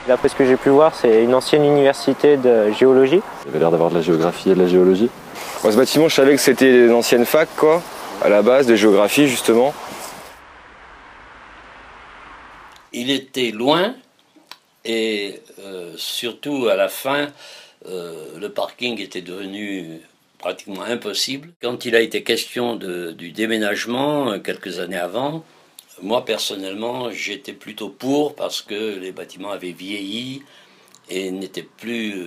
D'après ce que j'ai pu voir, c'est une ancienne université de géologie. Il avait l'air d'avoir de la géographie et de la géologie. Bon, ce bâtiment, je savais que c'était une ancienne fac, quoi, à la base, de géographie, justement. Il était loin et surtout à la fin, le parking était devenu pratiquement impossible. Quand il a été question du déménagement, quelques années avant, moi personnellement j'étais plutôt pour parce que les bâtiments avaient vieilli et n'étaient plus,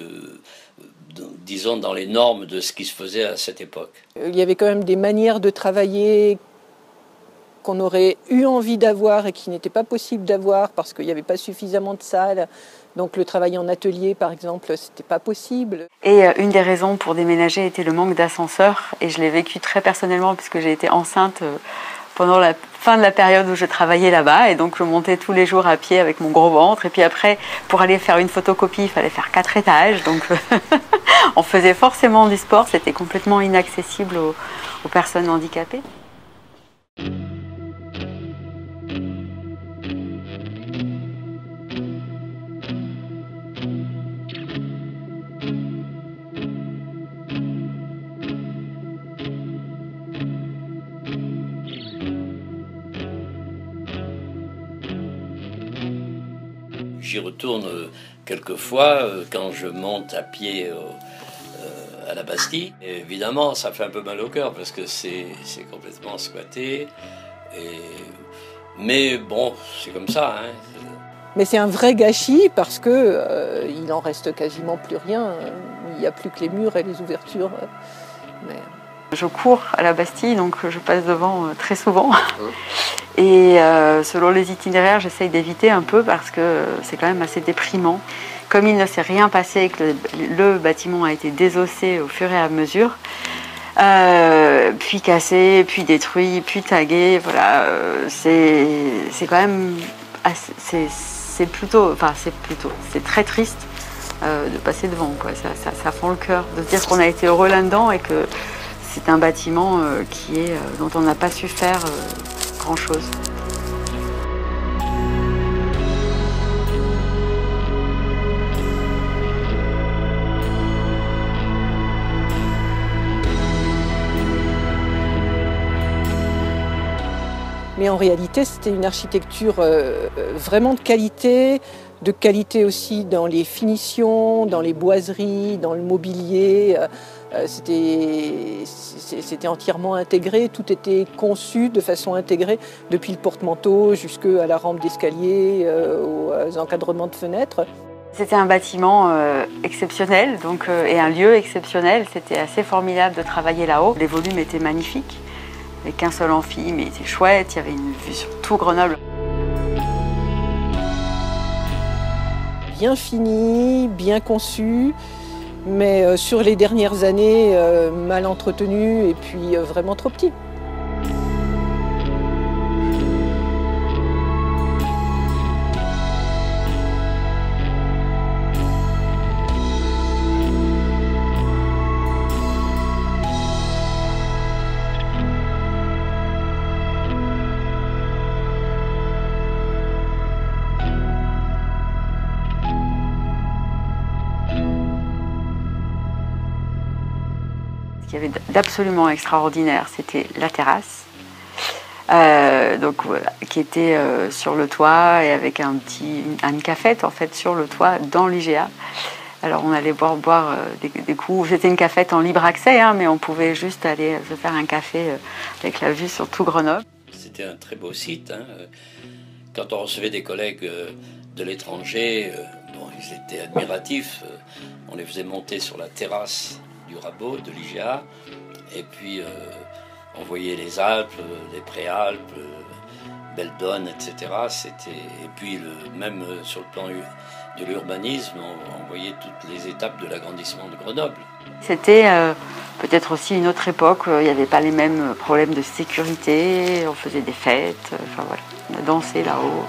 disons, dans les normes de ce qui se faisait à cette époque. Il y avait quand même des manières de travailler qu'on aurait eu envie d'avoir et qui n'était pas possible d'avoir parce qu'il n'y avait pas suffisamment de salles. Donc le travail en atelier, par exemple, c'était pas possible. Et une des raisons pour déménager était le manque d'ascenseur. Et je l'ai vécu très personnellement puisque j'ai été enceinte pendant la fin de la période où je travaillais là-bas. Et donc je montais tous les jours à pied avec mon gros ventre. Et puis après, pour aller faire une photocopie, il fallait faire 4 étages. Donc on faisait forcément du sport. C'était complètement inaccessible aux personnes handicapées. J'y retourne quelquefois quand je monte à pied à la Bastille. Et évidemment, ça fait un peu mal au cœur parce que c'est complètement squatté. Mais bon, c'est comme ça. Hein. Mais c'est un vrai gâchis parce que il en reste quasiment plus rien. Il n'y a plus que les murs et les ouvertures. Mais... Je cours à la Bastille, donc je passe devant très souvent. Et selon les itinéraires, j'essaye d'éviter un peu parce que c'est quand même assez déprimant. Comme il ne s'est rien passé et que le bâtiment a été désossé au fur et à mesure, puis cassé, puis détruit, puis tagué, voilà, c'est quand même c'est très triste de passer devant, quoi. Ça fend le cœur de se dire qu'on a été heureux là-dedans et que c'est un bâtiment dont on n'a pas su faire grand-chose. Mais en réalité, c'était une architecture vraiment de qualité aussi dans les finitions, dans les boiseries, dans le mobilier. C'était entièrement intégré, tout était conçu de façon intégrée, depuis le porte-manteau jusqu'à la rampe d'escalier, aux encadrements de fenêtres. C'était un bâtiment exceptionnel et un lieu exceptionnel. C'était assez formidable de travailler là-haut. Les volumes étaient magnifiques. Il n'y avait qu'un seul amphi, mais il était chouette. Il y avait une vue sur tout Grenoble. Bien fini, bien conçu, mais sur les dernières années, mal entretenu et puis vraiment trop petit. Ce qu'il y avait d'absolument extraordinaire, c'était la terrasse, qui était sur le toit et avec une cafette en fait sur le toit dans l'IGA. Alors on allait boire des coups. C'était une cafette en libre accès, hein, mais on pouvait juste aller se faire un café avec la vue sur tout Grenoble. C'était un très beau site. Hein. Quand on recevait des collègues de l'étranger, ils étaient admiratifs. On les faisait monter sur la terrasse du Rabot, de l'IGA, et puis on voyait les Alpes, les Préalpes, Beldonne, etc. Et puis même sur le plan de l'urbanisme, on voyait toutes les étapes de l'agrandissement de Grenoble. C'était peut-être aussi une autre époque, il n'y avait pas les mêmes problèmes de sécurité, on faisait des fêtes, enfin voilà, on a dansé là-haut.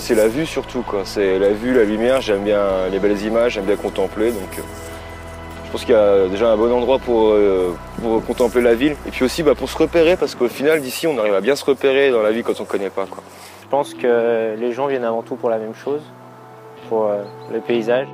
c'est la vue surtout, quoi. C'est la vue, la lumière, j'aime bien les belles images, j'aime bien contempler. Donc je pense qu'il y a déjà un bon endroit pour contempler la ville. Et puis aussi pour se repérer, parce qu'au final d'ici on arrive à bien se repérer dans la ville quand on ne connaît pas, quoi. Je pense que les gens viennent avant tout pour la même chose, pour le paysage.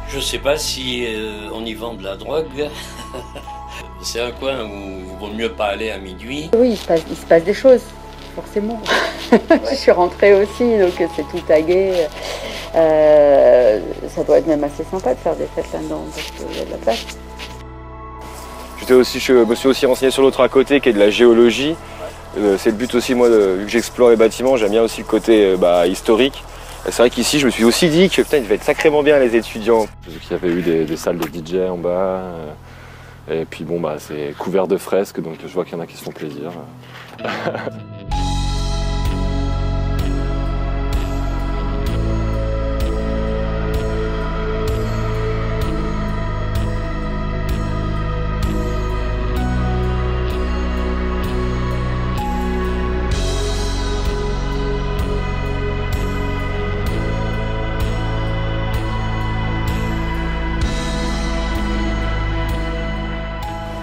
Je ne sais pas si on y vend de la drogue. C'est un coin où il vaut mieux pas aller à minuit. Oui, il se passe des choses, forcément. Je suis rentrée aussi, donc c'est tout tagué. Ça doit être même assez sympa de faire des fêtes là-dedans, parce qu'il y a de la place. Je me suis aussi renseigné sur l'autre à côté, qui est de la géologie. C'est le but aussi, moi, vu que j'explore les bâtiments, j'aime bien aussi le côté historique. C'est vrai qu'ici, je me suis aussi dit que putain, il devait être sacrément bien les étudiants. J'ai vu qu'il y avait eu des salles de DJ en bas. Et puis bon, c'est couvert de fresques, donc je vois qu'il y en a qui se font plaisir.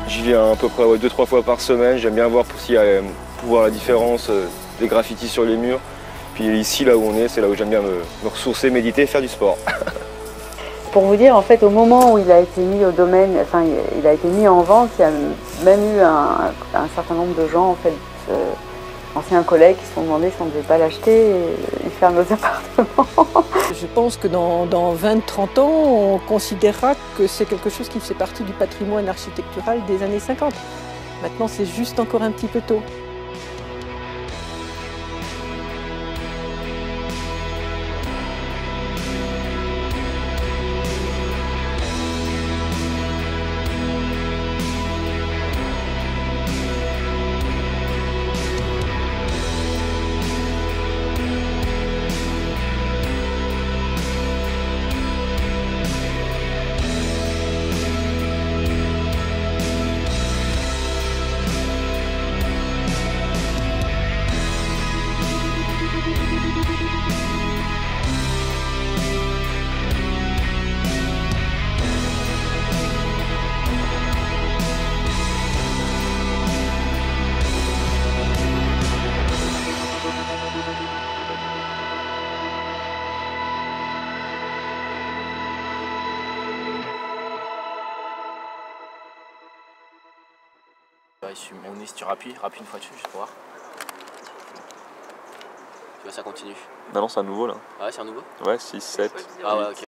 J'y viens à peu près 2-3 fois par semaine. J'aime bien voir pour voir la différence des graffitis sur les murs. Puis ici, là où on est, c'est là où j'aime bien me ressourcer, méditer et faire du sport. Pour vous dire, en fait, au moment où il a été mis au domaine, enfin, il a été mis en vente, il y a même eu un certain nombre de gens, en fait, anciens collègues qui se sont demandé si on ne devait pas l'acheter et faire nos appartements. Je pense que dans 20-30 ans, on considérera que c'est quelque chose qui fait partie du patrimoine architectural des années 50. Maintenant, c'est juste encore un petit peu tôt. On est, si tu rappuies une fois dessus, juste pour voir. Tu vois, ça continue. Non, c'est un nouveau là. Ah ouais, c'est un nouveau? Ouais, 6, 7. Ah ouais, ok.